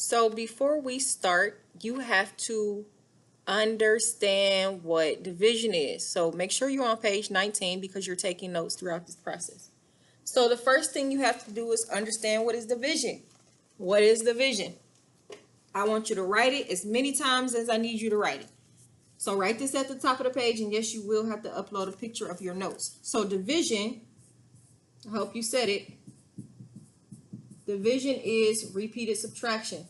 So before we start, you have to understand what division is. So make sure you're on page 19 because you're taking notes throughout this process. So the first thing you have to do is understand what is division. What is division? I want you to write it as many times as I need you to write it. So write this at the top of the page, and yes, you will have to upload a picture of your notes. So division, I hope you said it. Division is repeated subtraction.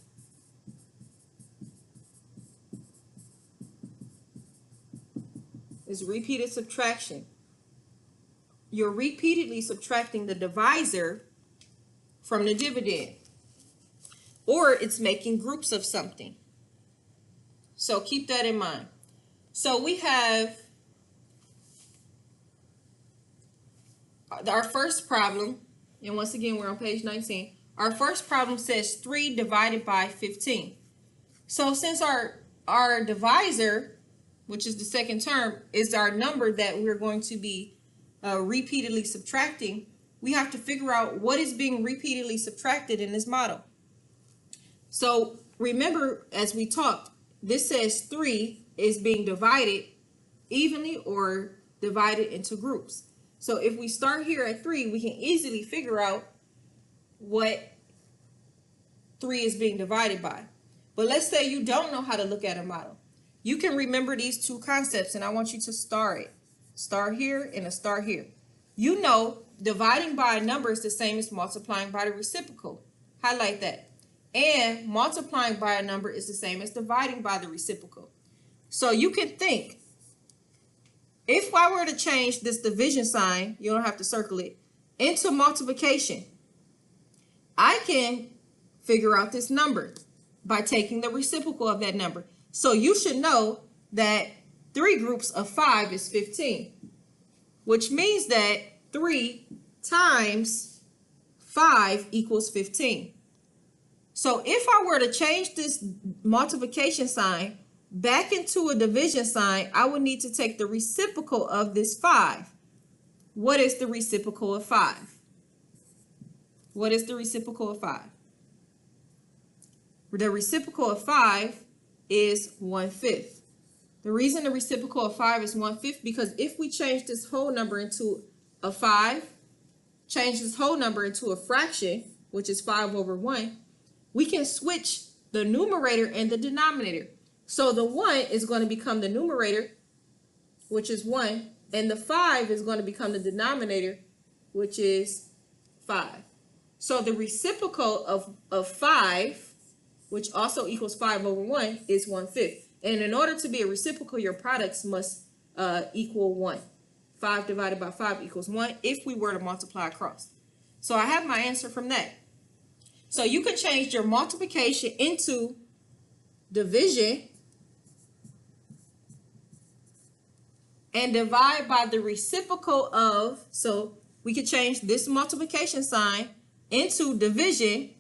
Is repeated subtraction. You're repeatedly subtracting the divisor from the dividend, or it's making groups of something. So keep that in mind. So we have our first problem, and once again we're on page 19. Our first problem says 3 divided by 15. So since our divisor, which is the second term, is our number that we're going to be repeatedly subtracting, we have to figure out what is being repeatedly subtracted in this model. So remember, as we talked, this says 3 is being divided evenly or divided into groups. So if we start here at 3, we can easily figure out what 3 is being divided by. But let's say you don't know how to look at a model. You can remember these two concepts, and I want you to star it. Star here and a star here. You know dividing by a number is the same as multiplying by the reciprocal. Highlight that. And multiplying by a number is the same as dividing by the reciprocal. So you can think, if I were to change this division sign, you don't have to circle it, into multiplication, I can figure out this number by taking the reciprocal of that number. So you should know that 3 groups of 5 is 15, which means that 3 times 5 equals 15. So if I were to change this multiplication sign back into a division sign, I would need to take the reciprocal of this 5. What is the reciprocal of 5? What is the reciprocal of 5? The reciprocal of 5 is 1/5. The reason the reciprocal of 5 is 1/5 because if we change this whole number into a 5, change this whole number into a fraction, which is 5 over 1, we can switch the numerator and the denominator. So the 1 is going to become the numerator, which is 1, and the 5 is going to become the denominator, which is 5. So the reciprocal of 5, which also equals 5 over 1, is 1/5. And in order to be a reciprocal, your products must equal 1. 5 divided by 5 equals 1 if we were to multiply across. So I have my answer from that. So you can change your multiplication into division and divide by the reciprocal of, so we could change this multiplication sign into division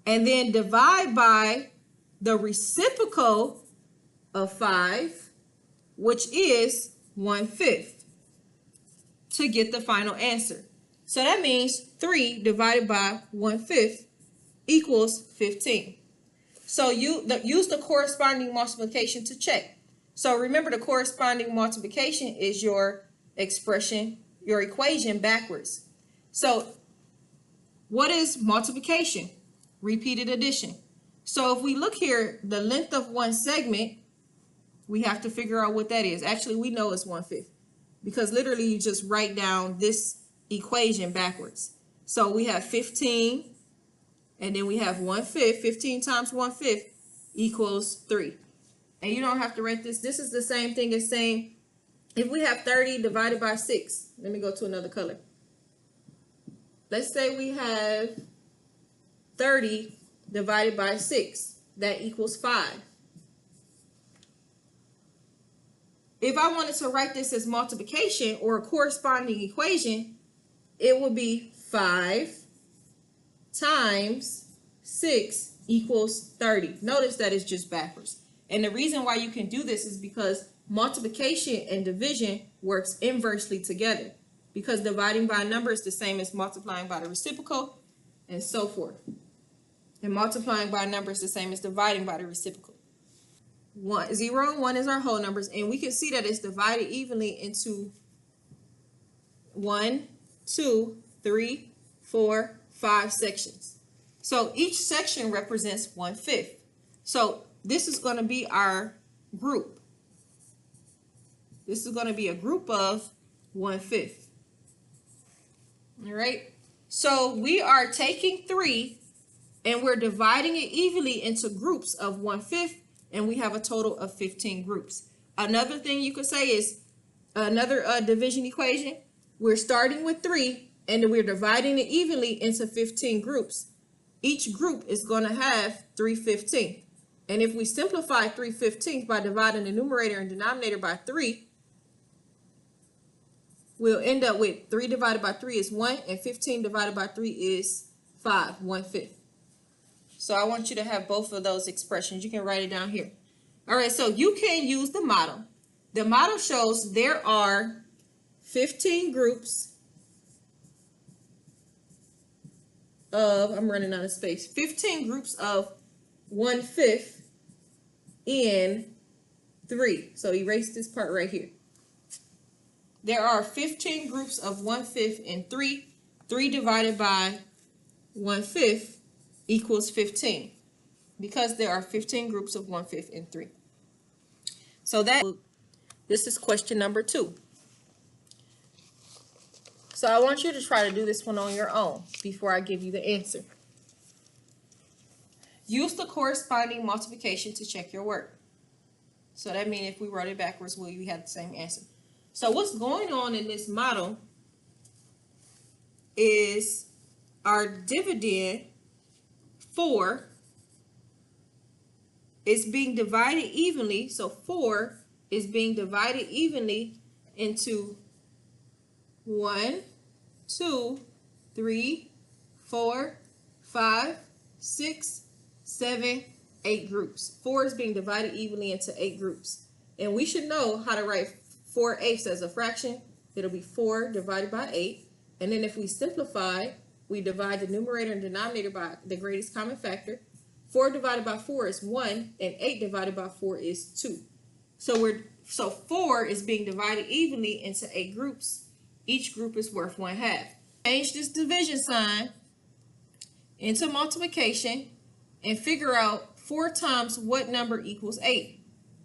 and then divide by the reciprocal of 5, which is 1/5, to get the final answer. So that means 3 divided by 1/5 equals 15. So use the corresponding multiplication to check. So remember, the corresponding multiplication is your expression, your equation backwards. So what is multiplication? Repeated addition. So if we look here, the length of one segment, we have to figure out what that is. Actually, we know it's 1/5 because literally you just write down this equation backwards. So we have 15 and then we have 1/5. 15 times 1/5 equals 3. And you don't have to write this. This is the same thing as saying if we have 30 divided by 6. Let me go to another color. Let's say we have 30 divided by 6. That equals 5. If I wanted to write this as multiplication or a corresponding equation, it would be 5 times 6 equals 30. Notice that it's just backwards. And the reason why you can do this is because multiplication and division works inversely together, because dividing by a number is the same as multiplying by the reciprocal, and so forth. And multiplying by a number is the same as dividing by the reciprocal. 0 and 1 is our whole numbers, and we can see that it's divided evenly into 1, 2, 3, 4, 5 sections. So each section represents 1/5. So this is going to be our group. This is going to be a group of 1/5. All right. So we are taking 3 and we're dividing it evenly into groups of 1/5, and we have a total of 15 groups. Another thing you could say is another division equation. We're starting with 3 and we're dividing it evenly into 15 groups. Each group is going to have 3/15. And if we simplify 3/15 by dividing the numerator and denominator by 3, we'll end up with 3 divided by 3 is 1, and 15 divided by 3 is 5, 1/5. So I want you to have both of those expressions. You can write it down here. All right, so you can use the model. The model shows there are 15 groups of, I'm running out of space, 15 groups of 1/5 in 3. So erase this part right here. There are 15 groups of 1/5 in 3. 3 divided by 1/5 equals 15, because there are 15 groups of 1/5 in 3. So this is question number 2. So I want you to try to do this one on your own before I give you the answer. Use the corresponding multiplication to check your work. So that means if we wrote it backwards, we have the same answer. So what's going on in this model is our dividend 4 is being divided evenly. So 4 is being divided evenly into 1, 2, 3, 4, 5, 6, 7, 8 groups. 4 is being divided evenly into 8 groups. And we should know how to write 4/8 as a fraction. It'll be 4 divided by 8. And then if we simplify, we divide the numerator and denominator by the greatest common factor. 4 divided by 4 is 1, and 8 divided by 4 is 2. So 4 is being divided evenly into 8 groups. Each group is worth 1/2. Change this division sign into multiplication and figure out 4 times what number equals 8.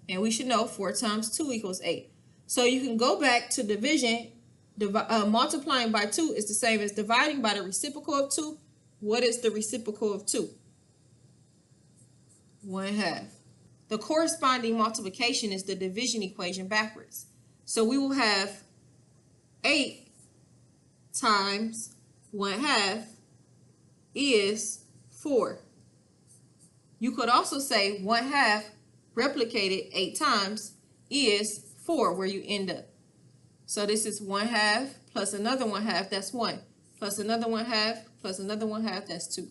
And we should know 4 times 2 equals 8. So you can go back to division. Multiplying by 2 is the same as dividing by the reciprocal of 2. What is the reciprocal of 2? 1/2. The corresponding multiplication is the division equation backwards. So we will have 8 times 1/2 is 4. You could also say 1/2 replicated 8 times is 4, where you end up. So this is 1/2 plus another 1/2, that's 1. Plus another 1/2 plus another 1/2, that's 2.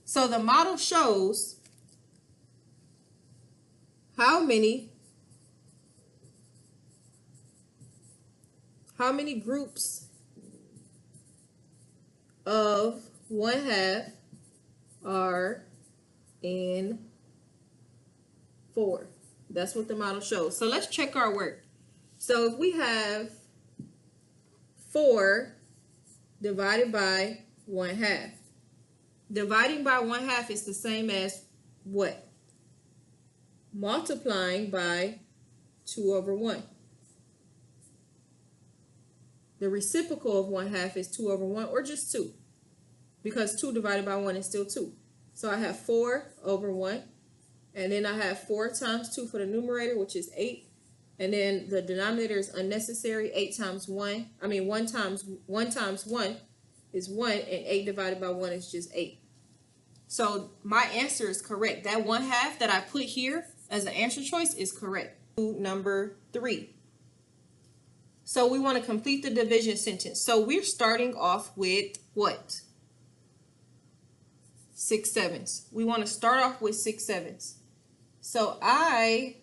So the model shows how many groups of 1/2 are in 4. That's what the model shows. So let's check our work. So if we have 4 divided by 1/2. Dividing by 1/2 is the same as what? Multiplying by 2/1. The reciprocal of 1/2 is 2/1, or just 2, because 2 divided by 1 is still 2. So I have 4/1, and then I have 4 times 2 for the numerator, which is 8. And then the denominator is unnecessary. 1 times 1 is 1, and 8 divided by 1 is just 8. So my answer is correct. That 1/2 that I put here as an answer choice is correct. Number 3. So we want to complete the division sentence. So we're starting off with what? 6/7. We want to start off with 6/7. So I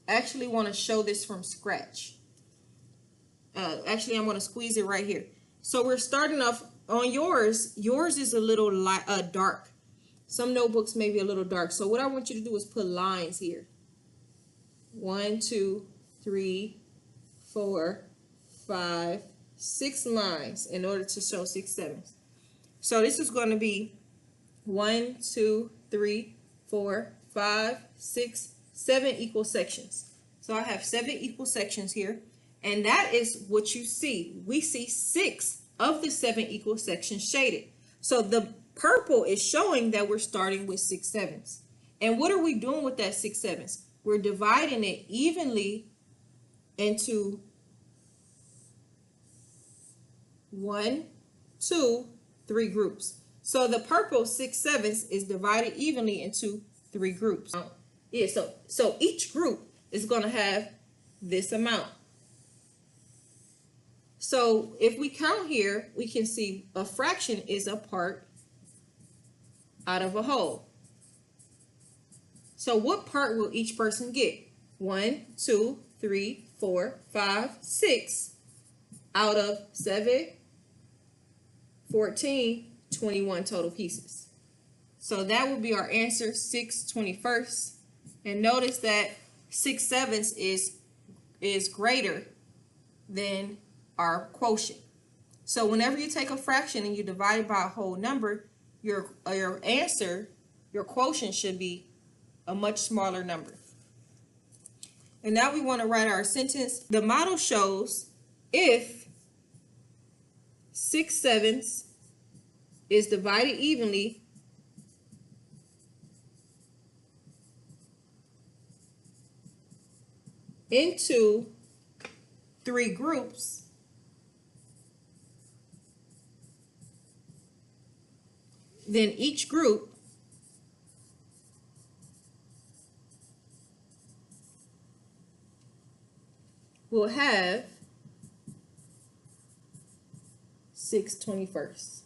actually want to show this from scratch. Actually, I'm going to squeeze it right here. So we're starting off on yours. Yours is a little light, dark. Some notebooks may be a little dark. So what I want you to do is put lines here. 1, 2, 3, 4, 5, 6 lines in order to show 6 sevens. So this is going to be 1, 2, 3, 4, 5, 6, 7 equal sections. So I have 7 equal sections here, and that is what you see. We see 6 of the 7 equal sections shaded. So the purple is showing that we're starting with 6 sevens. And what are we doing with that 6 sevens? We're dividing it evenly into 1, 2, 3 groups. So the purple 6 sevens is divided evenly into 3 groups. Yeah, so each group is going to have this amount. So if we count here, we can see a fraction is a part out of a whole. So what part will each person get? 1, 2, 3, 4, 5, 6 out of 7, 14, 21 total pieces. So that would be our answer, 6/21. And notice that 6 sevens is greater than our quotient. So whenever you take a fraction and you divide it by a whole number, your answer, your quotient should be a much smaller number. And now we want to write our sentence. The model shows if 6 sevens is divided evenly into 3 groups, then each group will have 6/21.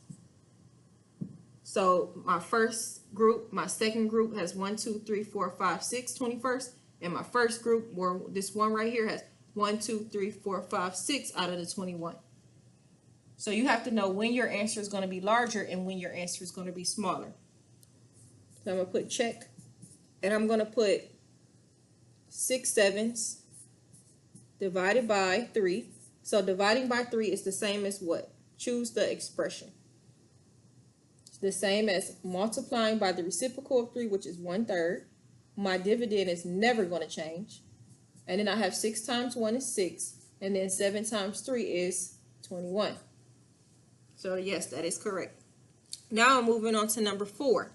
So my first group, my second group has 1, 2, 3, 4, 5, 6 21st, and my first group, or this one right here, has 1, 2, 3, 4, 5, 6 out of the 21. So you have to know when your answer is going to be larger and when your answer is going to be smaller. So I'm going to put check, and I'm going to put 6 sevens divided by 3. So dividing by 3 is the same as what? Choose the expression. It's the same as multiplying by the reciprocal of 3, which is 1/3. My dividend is never going to change. And then I have 6 times 1 is 6, and then 7 times 3 is 21. So yes, that is correct. Now I'm moving on to number 4.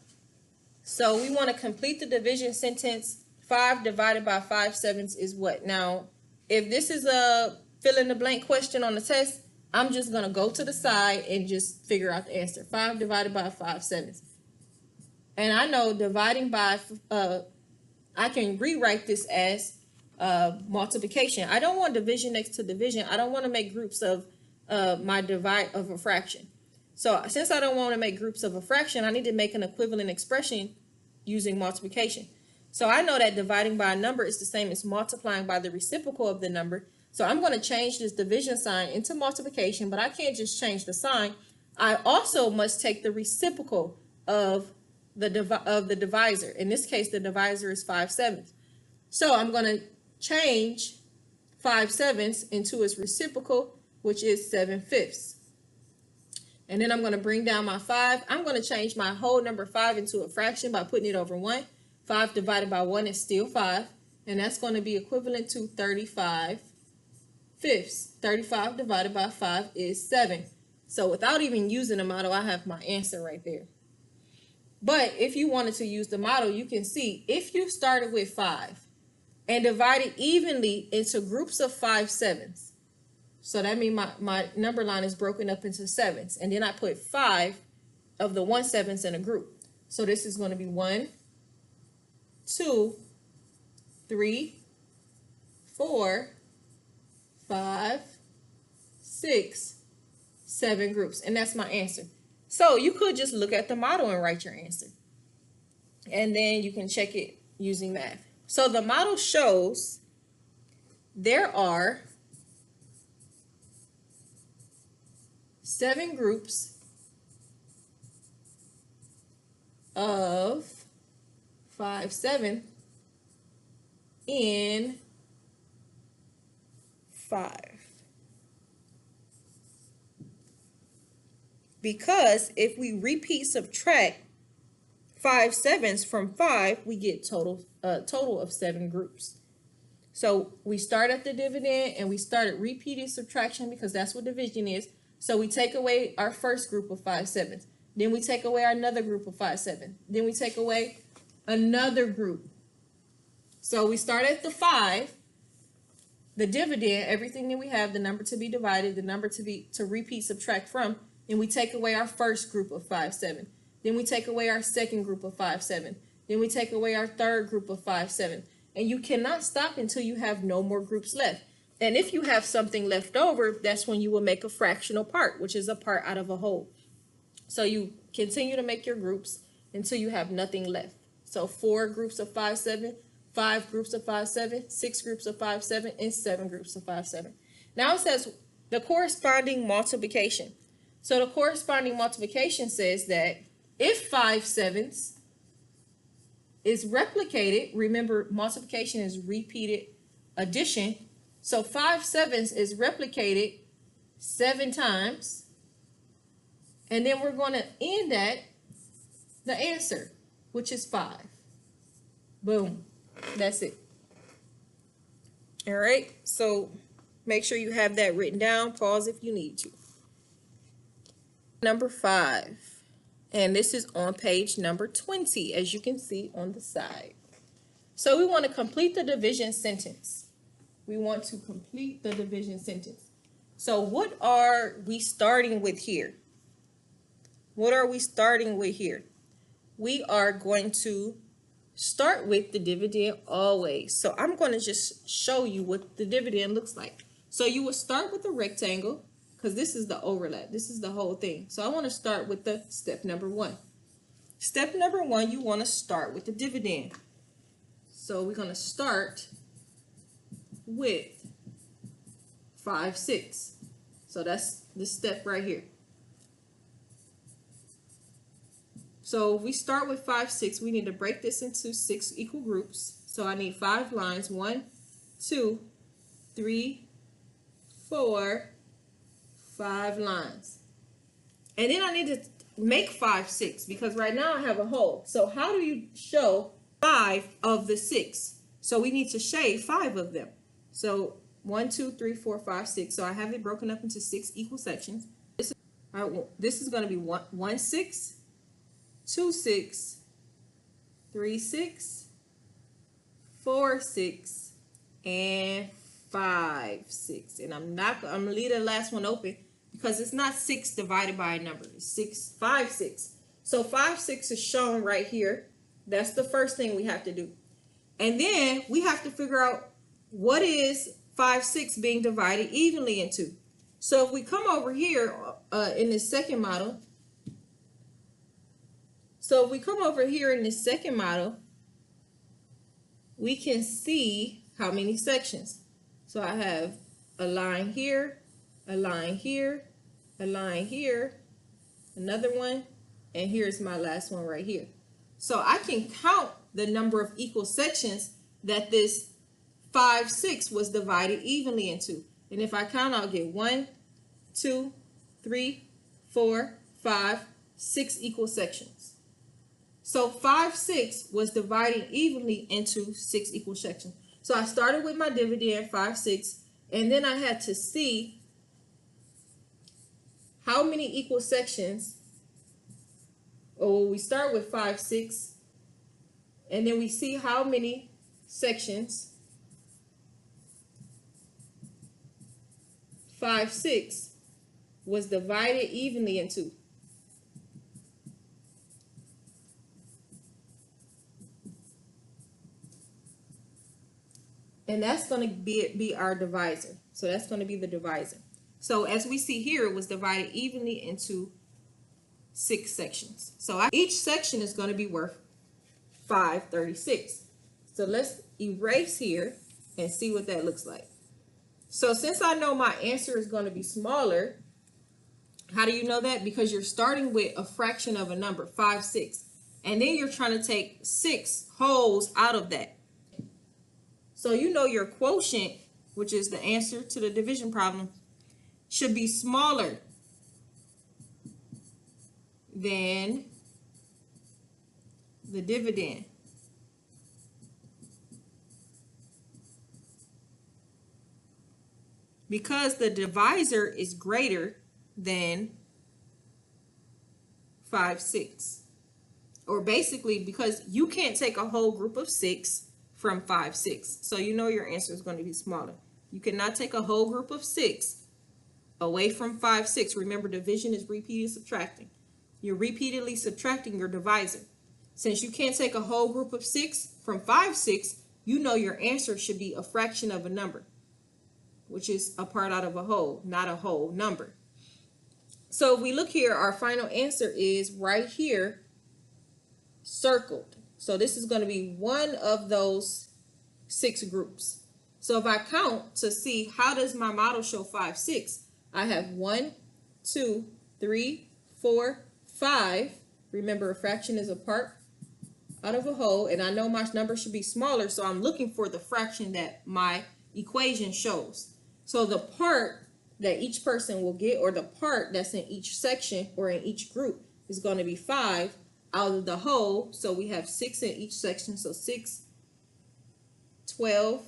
So we want to complete the division sentence. 5 divided by 5 sevens is what? Now, if this is a fill in the blank question on the test, I'm just going to go to the side and just figure out the answer. 5 divided by 5 sevens. And I know dividing by, I can rewrite this as multiplication. I don't want division next to division. I don't want to make groups of my divide of a fraction. So since I don't want to make groups of a fraction, I need to make an equivalent expression using multiplication. So I know that dividing by a number is the same as multiplying by the reciprocal of the number. So I'm going to change this division sign into multiplication, but I can't just change the sign. I also must take the reciprocal of the divisor. In this case, the divisor is 5 sevens. So I'm going to change 5 sevens into its reciprocal, which is 7/5. And then I'm going to bring down my 5. I'm going to change my whole number 5 into a fraction by putting it over 1. 5 divided by 1 is still 5. And that's going to be equivalent to 35/5. 35 divided by 5 is 7. So without even using the model, I have my answer right there. But if you wanted to use the model, you can see if you started with 5 and divided evenly into groups of 5 sevens. So that means my number line is broken up into sevens. And then I put 5 of the 1 sevens in a group. So this is going to be 1, 2, 3, 4, 5, 6, 7 groups. And that's my answer. So you could just look at the model and write your answer. And then you can check it using math. So the model shows there are 7 groups of 5/7 in 5. Because if we repeat subtract 5/7 from 5, we get total of 7 groups. So we start at the dividend and we start at repeated subtraction because that's what division is. So we take away our first group of 5/7. Then we take away another group of 5/7. Then we take away another group. So we start at the 5, the dividend, everything that we have, the number to be divided, the number to repeat subtract from, and we take away our first group of 5/7. Then we take away our second group of 5/7. Then we take away our third group of 5/7. And you cannot stop until you have no more groups left. And if you have something left over, that's when you will make a fractional part, which is a part out of a whole. So you continue to make your groups until you have nothing left. So 4 groups of 5/7, 5 groups of 5/7, 6 groups of 5/7, and 7 groups of 5/7. Now it says the corresponding multiplication. So the corresponding multiplication says that if 5/7 is replicated, remember multiplication is repeated addition. So 5/7 is replicated 7 times. And then we're going to end at the answer, which is 5. Boom. That's it. All right. So make sure you have that written down. Pause if you need to. Number 5. And this is on page number 20, as you can see on the side. So we want to complete the division sentence. We want to complete the division sentence. So what are we starting with here? What are we starting with here? We are going to start with the dividend always. So I'm going to just show you what the dividend looks like. So you will start with the rectangle, because this is the overlap. This is the whole thing. So I want to start with the step number 1. Step number 1, you want to start with the dividend. So we're going to start with 5/6. So that's the step right here. So we start with 5/6. We need to break this into 6 equal groups. So I need 5 lines. 1, 2, 3, 4, 5 lines. And then I need to make 5/6 because right now I have a hole. So how do you show 5 of the 6? So we need to shade 5 of them. So 1, 2, 3, 4, 5, 6. So I have it broken up into 6 equal sections. This is going to be 1, 6, 2, 6, 3, 6, 4, 6, and 5, 6. And I'm gonna leave the last one open because it's not 6 divided by a number. It's 5, 6. So 5, 6 is shown right here. That's the first thing we have to do. And then we have to figure out what is 5, 6 being divided evenly into. So if we come over here in this second model, we can see how many sections. So I have a line here, a line here, a line here, another one, and here's my last one right here. So I can count the number of equal sections that this 5, 6 was divided evenly into. And if I count, I'll get 1, 2, 3, 4, 5, 6 equal sections. So 5, 6 was divided evenly into 6 equal sections. So I started with my dividend 5, 6, and then I had to see how many equal sections. Oh, we start with 5, 6, and then we see how many sections 5, 6 was divided evenly into. And that's going to be our divisor. So that's going to be the divisor. So as we see here, it was divided evenly into 6 sections. So each section is going to be worth 5/36. So let's erase here and see what that looks like. So since I know my answer is going to be smaller, how do you know that? Because you're starting with a fraction of a number, 5, 6. And then you're trying to take 6 wholes out of that. So you know your quotient, which is the answer to the division problem, should be smaller than the dividend. Because the divisor is greater than 5, 6. Or basically because you can't take a whole group of 6 from 5, 6. So you know your answer is going to be smaller. You cannot take a whole group of 6 away from 5, 6. Remember, division is repeated subtracting. You're repeatedly subtracting your divisor. Since you can't take a whole group of 6 from 5, 6, you know your answer should be a fraction of a number, which is a part out of a whole, not a whole number. So if we look here, our final answer is right here, circled. So this is going to be one of those 6 groups. So if I count to see how does my model show 5, 6, I have 1, 2, 3, 4, 5. Remember, a fraction is a part out of a whole, and I know my number should be smaller, so I'm looking for the fraction that my equation shows. So the part that each person will get, or the part that's in each section or in each group, is going to be 5 out of the whole. So we have 6 in each section. So 6, 12,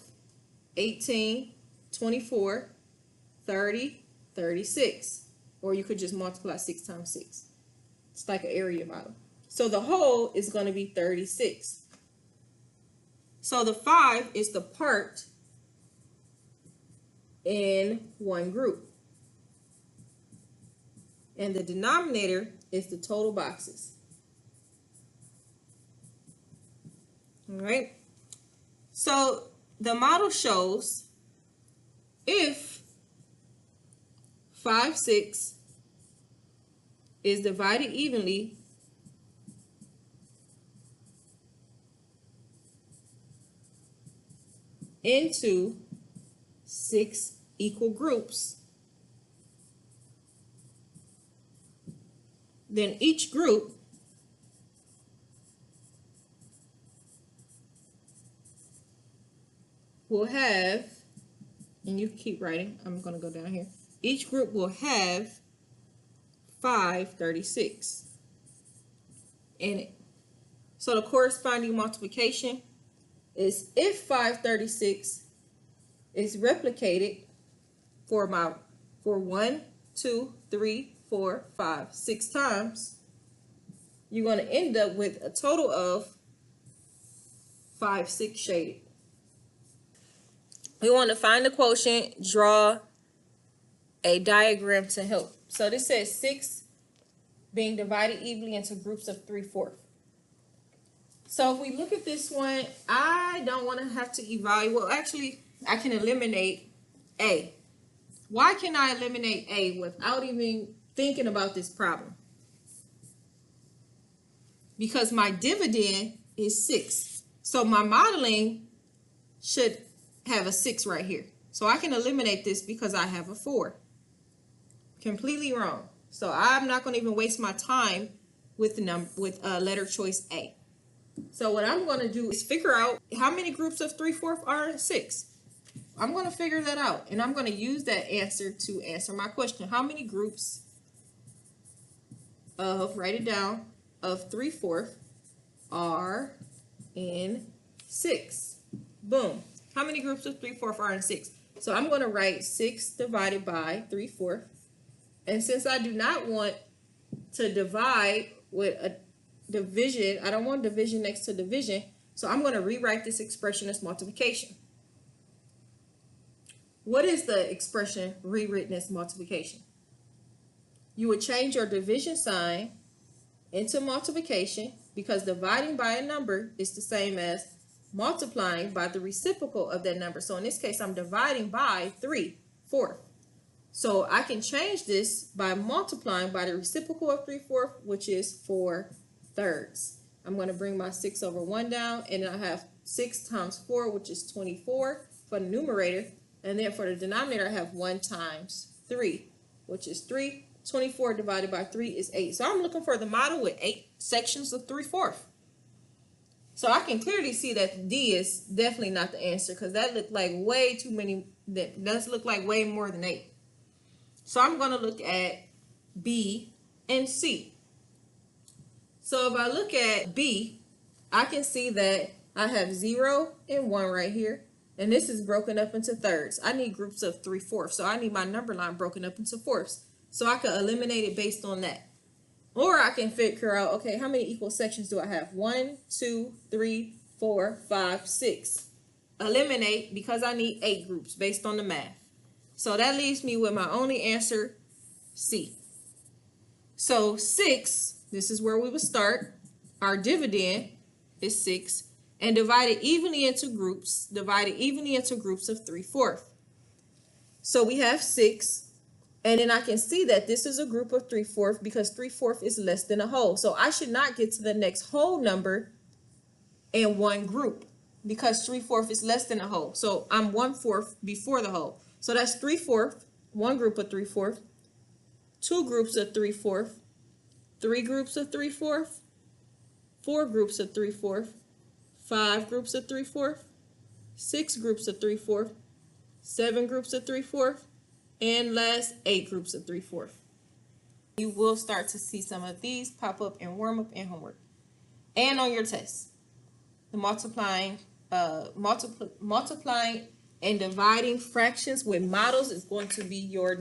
18, 24, 30, 36. Or you could just multiply 6 times 6. It's like an area model. So the whole is going to be 36. So the 5 is the part in one group. And the denominator is the total boxes. All right. So the model shows if 5, 6 is divided evenly into 6 equal groups, then each group will have, and you keep writing, I'm going to go down here, each group will have 536 in it. So the corresponding multiplication is if 536 is replicated for 1, 2, 3, 4, 5, 6 times, you're going to end up with a total of 5, 6 shaded. We want to find the quotient, draw a diagram to help. So this says 6 being divided evenly into groups of 3/4. So if we look at this one, I don't want to have to evaluate. Well, actually, I can eliminate A. Why can I eliminate A without even thinking about this problem? Because my dividend is 6. So my modeling should have a 6 right here. So I can eliminate this because I have a 4. Completely wrong. So I'm not going to even waste my time with letter choice A. So what I'm going to do is figure out how many groups of 3/4 are in 6. I'm going to figure that out, and I'm going to use that answer to answer my question. How many groups of, write it down, of 3/4 are in 6? Boom. How many groups of 3/4 are in 6? So I'm going to write 6 divided by 3/4. And since I do not want to divide with a division, I don't want division next to division, so I'm going to rewrite this expression as multiplication. What is the expression rewritten as multiplication? You would change your division sign into multiplication because dividing by a number is the same as multiplying by the reciprocal of that number. So in this case, I'm dividing by 3/4. So I can change this by multiplying by the reciprocal of 3/4, which is 4/3. I'm going to bring my 6 over 1 down, and I have 6 times 4, which is 24 for the numerator. And then for the denominator, I have 1 times 3, which is 3. 24 divided by 3 is 8. So I'm looking for the model with 8 sections of 3/4. So I can clearly see that D is definitely not the answer because that looked like way too many. That does look like way more than 8. So I'm going to look at B and C. So if I look at B, I can see that I have 0 and 1 right here. And this is broken up into thirds. I need groups of 3/4. So I need my number line broken up into fourths. So I can eliminate it based on that. Or I can figure out, okay, how many equal sections do I have? 1, 2, 3, 4, 5, 6. Eliminate because I need 8 groups based on the math. So that leaves me with my only answer, C. So 6, this is where we would start. Our dividend is 6. And divide it evenly into groups. Divide it evenly into groups of 3/4. So we have 6. And then I can see that this is a group of 3/4 because 3/4 is less than a whole. So I should not get to the next whole number in one group because 3/4 is less than a whole. So I'm 1/4 before the whole. So that's 3/4, one group of 3/4, 2 groups of 3/4, 3 groups of 3/4, 4 groups of 3/4, 5 groups of 3/4, 6 groups of 3/4, 7 groups of 3/4, and last 8 groups of 3/4. You will start to see some of these pop up in warm up and homework, and on your test. The multiplying and dividing fractions with models is going to be your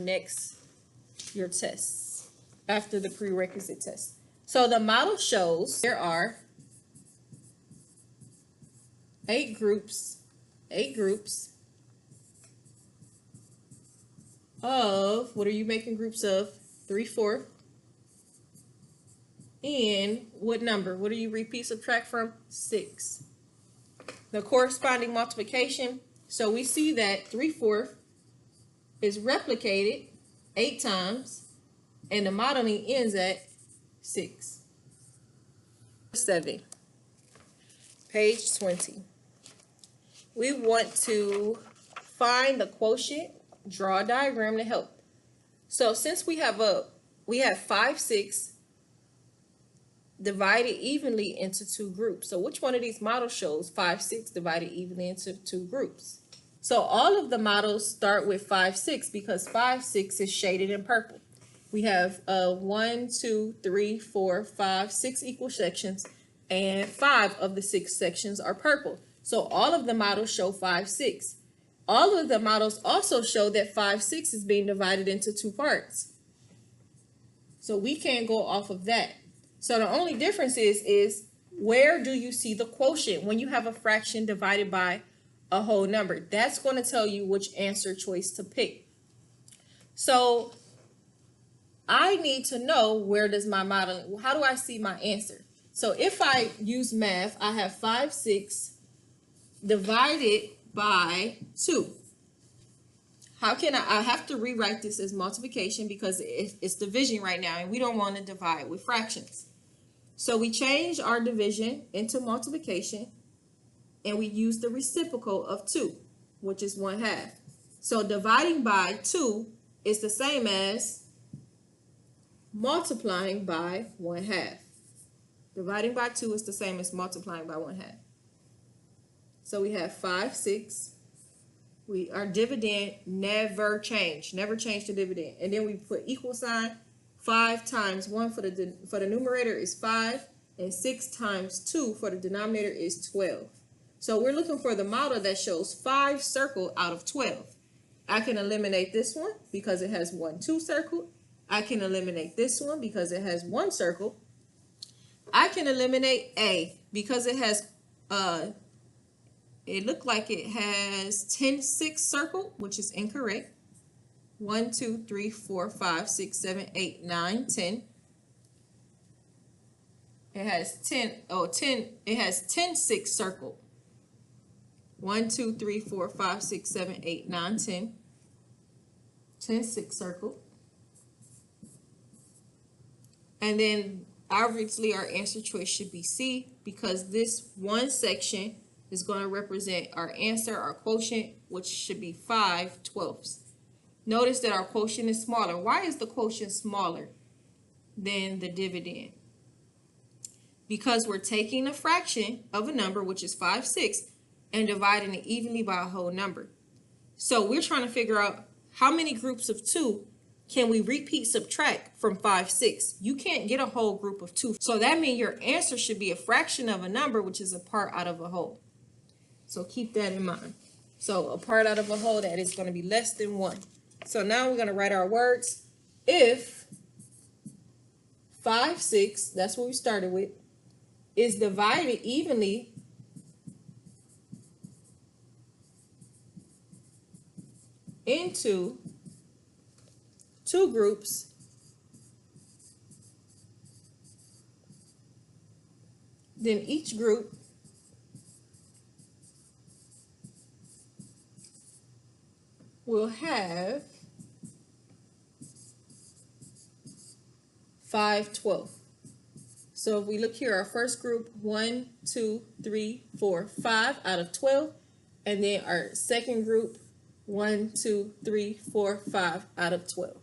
tests after the prerequisite test. So the model shows there are 8 groups of, what are you making groups of? 3/4. And what number? What do you repeat subtract from? 6. The corresponding multiplication. So we see that 3/4 is replicated 8 times, and the modeling ends at 6. 7. Page 20. We want to find the quotient. Draw a diagram to help. So since we have 5, 6 divided evenly into 2 groups. So which one of these models shows 5, 6 divided evenly into 2 groups? So all of the models start with 5, 6 because 5, 6 is shaded in purple. We have 1, 2, 3, 4, 5, 6 equal sections, and 5 of the 6 sections are purple. So all of the models show 5, 6. All of the models also show that 5, 6 is being divided into 2 parts. So we can't go off of that. So the only difference is where do you see the quotient when you have a fraction divided by a whole number? That's going to tell you which answer choice to pick. So I need to know where does my model, how do I see my answer? So if I use math, I have 5, 6 divided by 2. How can I have to rewrite this as multiplication because it's division right now and we don't want to divide with fractions. So we change our division into multiplication and we use the reciprocal of 2, which is 1/2. So dividing by 2 is the same as multiplying by 1/2. Dividing by 2 is the same as multiplying by 1/2. So we have 5, 6. Our dividend never change the dividend. And then we put equal sign. 5 times 1 for the numerator is 5, and 6 times 2 for the denominator is 12. So we're looking for the model that shows 5 circled out of 12. I can eliminate this one because it has 1, 2 circled. I can eliminate this one because it has 1 circled. I can eliminate A because it has it looked like it has 10, 6 circled, which is incorrect. 1, 2, 3, 4, 5, 6, 7, 8, 9, 10. It has 10, it has 10, 6 circled. 1, 2, 3, 4, 5, 6, 7, 8, 9, 10. 10, 6 circled. And then obviously our answer choice should be C because this one section is going to represent our answer, our quotient, which should be 5/12. Notice that our quotient is smaller. Why is the quotient smaller than the dividend? because we're taking a fraction of a number, which is 5/6, and dividing it evenly by a whole number. So we're trying to figure out how many groups of 2 can we repeat subtract from 5/6. You can't get a whole group of 2. So that means your answer should be a fraction of a number, which is a part out of a whole. So keep that in mind. So a part out of a whole, that is going to be less than 1. So now we're going to write our words. If 5/6, that's what we started with, is divided evenly into 2 groups, then each group will have 5/12. So if we look here, our first group, 1, 2, 3, 4, 5 out of 12. And then our second group, 1, 2, 3, 4, 5 out of 12.